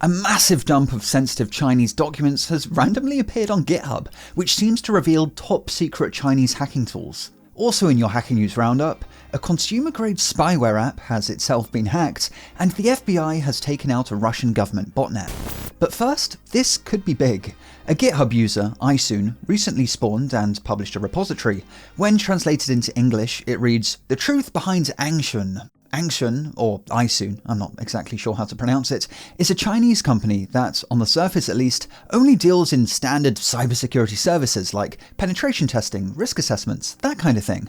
A massive dump of sensitive Chinese documents has randomly appeared on GitHub, which seems to reveal top secret Chinese hacking tools. Also in your Hacking News Roundup, a consumer-grade spyware app has itself been hacked, and the FBI has taken out a Russian government botnet. But first, this could be big. A GitHub user, I-S00N, recently spawned and published a repository. When translated into English, it reads, "The truth behind I-S00N." I-S00N, or I-S00N, I'm not exactly sure how to pronounce it, is a Chinese company that, on the surface at least, only deals in standard cybersecurity services like penetration testing, risk assessments, that kind of thing.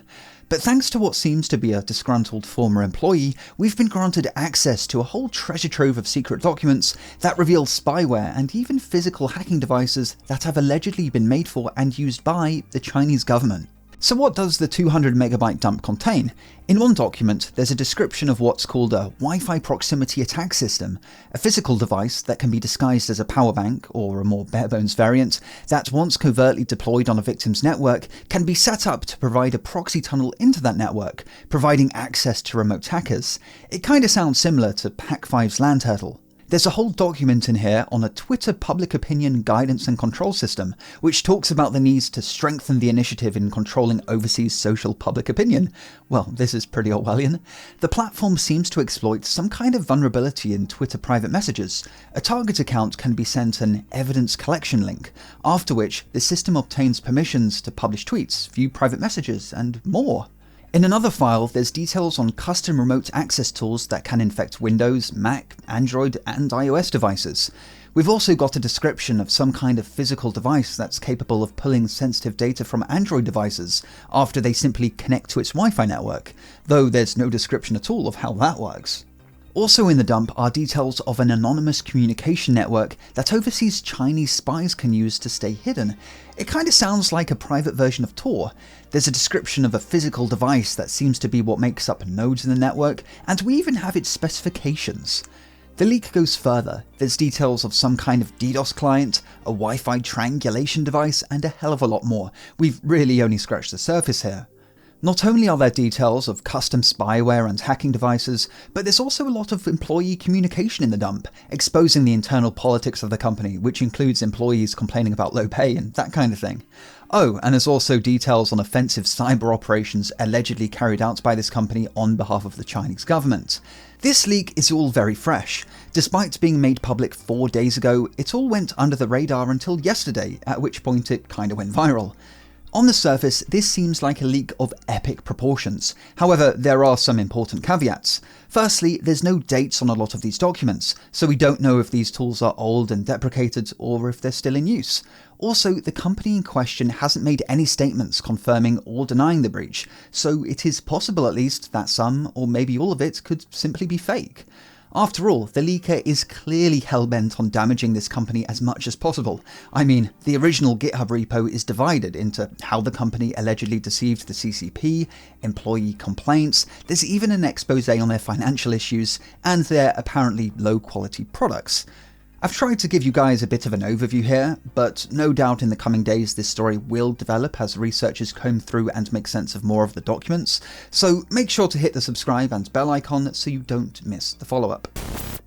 But thanks to what seems to be a disgruntled former employee, we've been granted access to a whole treasure trove of secret documents that reveal spyware and even physical hacking devices that have allegedly been made for and used by the Chinese government. So what does the 200 megabyte dump contain? In one document, there's a description of what's called a Wi-Fi proximity attack system, a physical device that can be disguised as a power bank, or a more bare-bones variant, that once covertly deployed on a victim's network, can be set up to provide a proxy tunnel into that network, providing access to remote hackers. It kinda sounds similar to Hack5's Land Turtle. There's a whole document in here on a Twitter public opinion guidance and control system, which talks about the need to strengthen the initiative in controlling overseas social public opinion. Well, this is pretty Orwellian. The platform seems to exploit some kind of vulnerability in Twitter private messages. A target account can be sent an evidence collection link, after which the system obtains permissions to publish tweets, view private messages, and more. In another file, there's details on custom remote access tools that can infect Windows, Mac, Android, and iOS devices. We've also got a description of some kind of physical device that's capable of pulling sensitive data from Android devices after they simply connect to its Wi-Fi network, though there's no description at all of how that works. Also in the dump are details of an anonymous communication network that overseas Chinese spies can use to stay hidden. It kinda sounds like a private version of Tor. There's a description of a physical device that seems to be what makes up nodes in the network, and we even have its specifications. The leak goes further. There's details of some kind of DDoS client, a Wi-Fi triangulation device, and a hell of a lot more. We've really only scratched the surface here. Not only are there details of custom spyware and hacking devices, but there's also a lot of employee communication in the dump, exposing the internal politics of the company, which includes employees complaining about low pay and that kind of thing. Oh, and there's also details on offensive cyber operations allegedly carried out by this company on behalf of the Chinese government. This leak is all very fresh. Despite being made public 4 days ago, it all went under the radar until yesterday, at which point it kinda went viral. On the surface, this seems like a leak of epic proportions. However, there are some important caveats. Firstly, there's no dates on a lot of these documents, so we don't know if these tools are old and deprecated or if they're still in use. Also, the company in question hasn't made any statements confirming or denying the breach, so it is possible at least that some, or maybe all of it, could simply be fake. After all, the leaker is clearly hell-bent on damaging this company as much as possible. I mean, the original GitHub repo is divided into how the company allegedly deceived the CCP, employee complaints, there's even an expose on their financial issues, and their apparently low-quality products. I've tried to give you guys a bit of an overview here, but no doubt in the coming days this story will develop as researchers comb through and make sense of more of the documents, so make sure to hit the subscribe and bell icon so you don't miss the follow-up.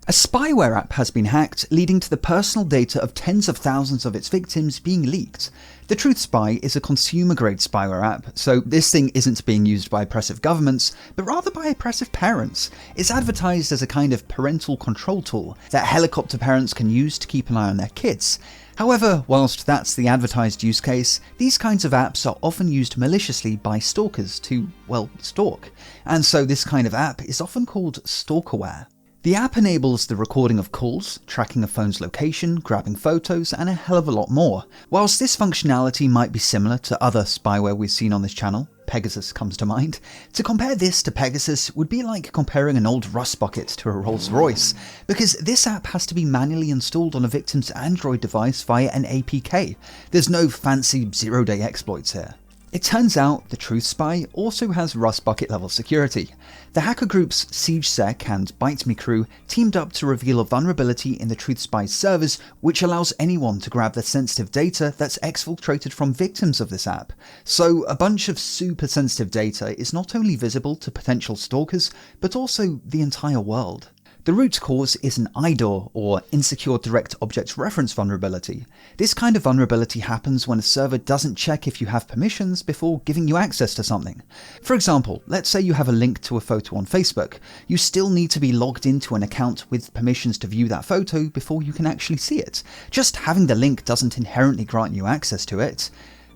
A spyware app has been hacked, leading to the personal data of tens of thousands of its victims being leaked. The Truth Spy is a consumer-grade spyware app, so this thing isn't being used by oppressive governments, but rather by oppressive parents. It's advertised as a kind of parental control tool that helicopter parents can use to keep an eye on their kids. However, whilst that's the advertised use case, these kinds of apps are often used maliciously by stalkers to, well, stalk. And so this kind of app is often called stalkerware. The app enables the recording of calls, tracking a phone's location, grabbing photos, and a hell of a lot more. Whilst this functionality might be similar to other spyware we've seen on this channel, Pegasus comes to mind, to compare this to Pegasus would be like comparing an old rust bucket to a Rolls Royce, because this app has to be manually installed on a victim's Android device via an APK. There's no fancy zero-day exploits here. It turns out the Truth Spy also has Rust Bucket level security. The hacker groups SiegeSec and BiteMe crew teamed up to reveal a vulnerability in the Truth Spy's servers which allows anyone to grab the sensitive data that's exfiltrated from victims of this app. So a bunch of super sensitive data is not only visible to potential stalkers, but also the entire world. The root cause is an IDOR, or Insecure Direct Object Reference vulnerability. This kind of vulnerability happens when a server doesn't check if you have permissions before giving you access to something. For example, let's say you have a link to a photo on Facebook. You still need to be logged into an account with permissions to view that photo before you can actually see it. Just having the link doesn't inherently grant you access to it.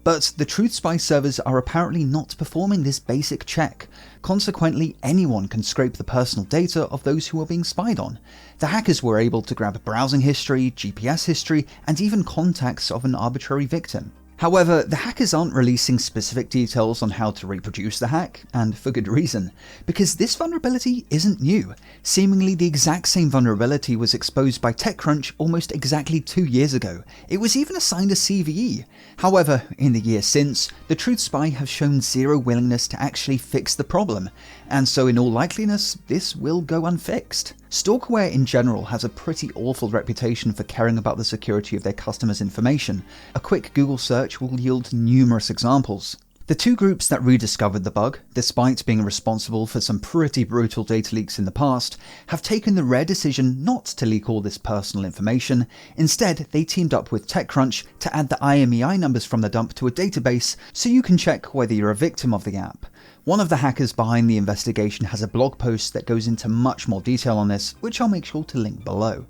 But the TruthSpy servers are apparently not performing this basic check. Consequently, anyone can scrape the personal data of those who are being spied on. The hackers were able to grab browsing history, GPS history, and even contacts of an arbitrary victim. However, the hackers aren't releasing specific details on how to reproduce the hack, and for good reason, because this vulnerability isn't new. Seemingly the exact same vulnerability was exposed by TechCrunch almost exactly 2 years ago. It was even assigned a CVE. However, in the years since, the TruthSpy have shown zero willingness to actually fix the problem, and so in all likeliness, this will go unfixed. Stalkerware in general has a pretty awful reputation for caring about the security of their customers' information. A quick Google search will yield numerous examples. The two groups that rediscovered the bug, despite being responsible for some pretty brutal data leaks in the past, have taken the rare decision not to leak all this personal information. Instead, they teamed up with TechCrunch to add the IMEI numbers from the dump to a database so you can check whether you're a victim of the app. One of the hackers behind the investigation has a blog post that goes into much more detail on this, which I'll make sure to link below.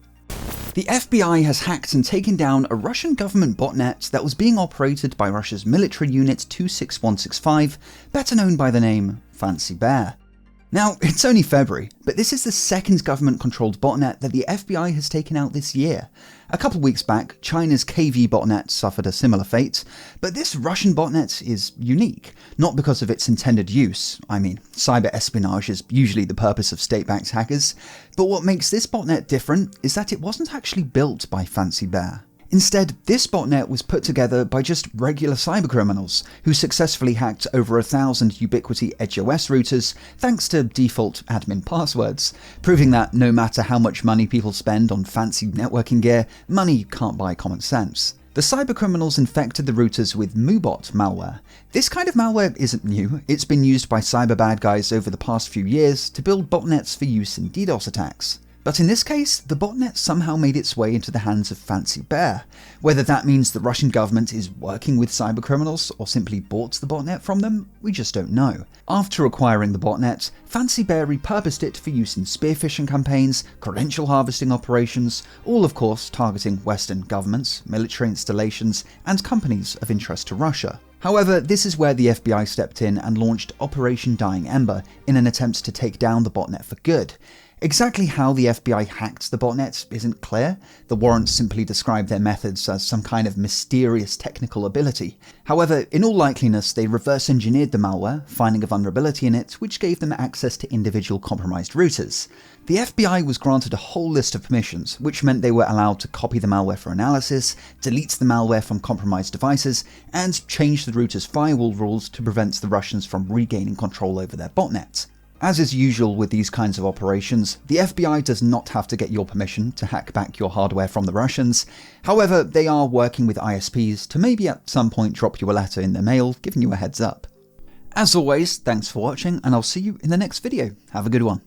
The FBI has hacked and taken down a Russian government botnet that was being operated by Russia's military unit 26165, better known by the name Fancy Bear. Now, it's only February, but this is the second government-controlled botnet that the FBI has taken out this year. A couple weeks back, China's KV botnet suffered a similar fate, but this Russian botnet is unique, not because of its intended use. I mean, cyber espionage is usually the purpose of state-backed hackers, but what makes this botnet different is that it wasn't actually built by Fancy Bear. Instead, this botnet was put together by just regular cybercriminals who successfully hacked over 1,000 Ubiquiti EdgeOS routers thanks to default admin passwords, proving that no matter how much money people spend on fancy networking gear, money can't buy common sense. The cybercriminals infected the routers with Mubot malware. This kind of malware isn't new, it's been used by cyber bad guys over the past few years to build botnets for use in DDoS attacks. But in this case, the botnet somehow made its way into the hands of Fancy Bear. Whether that means the Russian government is working with cybercriminals or simply bought the botnet from them, we just don't know. After acquiring the botnet, Fancy Bear repurposed it for use in spear phishing campaigns, credential harvesting operations, all of course targeting Western governments, military installations, and companies of interest to Russia. However, this is where the FBI stepped in and launched Operation Dying Ember in an attempt to take down the botnet for good. Exactly how the FBI hacked the botnet isn't clear. The warrants simply describe their methods as some kind of mysterious technical ability. However, in all likeliness, they reverse engineered the malware, finding a vulnerability in it, which gave them access to individual compromised routers. The FBI was granted a whole list of permissions, which meant they were allowed to copy the malware for analysis, delete the malware from compromised devices, and change the router's firewall rules to prevent the Russians from regaining control over their botnet. As is usual with these kinds of operations, the FBI does not have to get your permission to hack back your hardware from the Russians. However, they are working with ISPs to maybe at some point drop you a letter in the mail giving you a heads up. As always, thanks for watching, and I'll see you in the next video. Have a good one.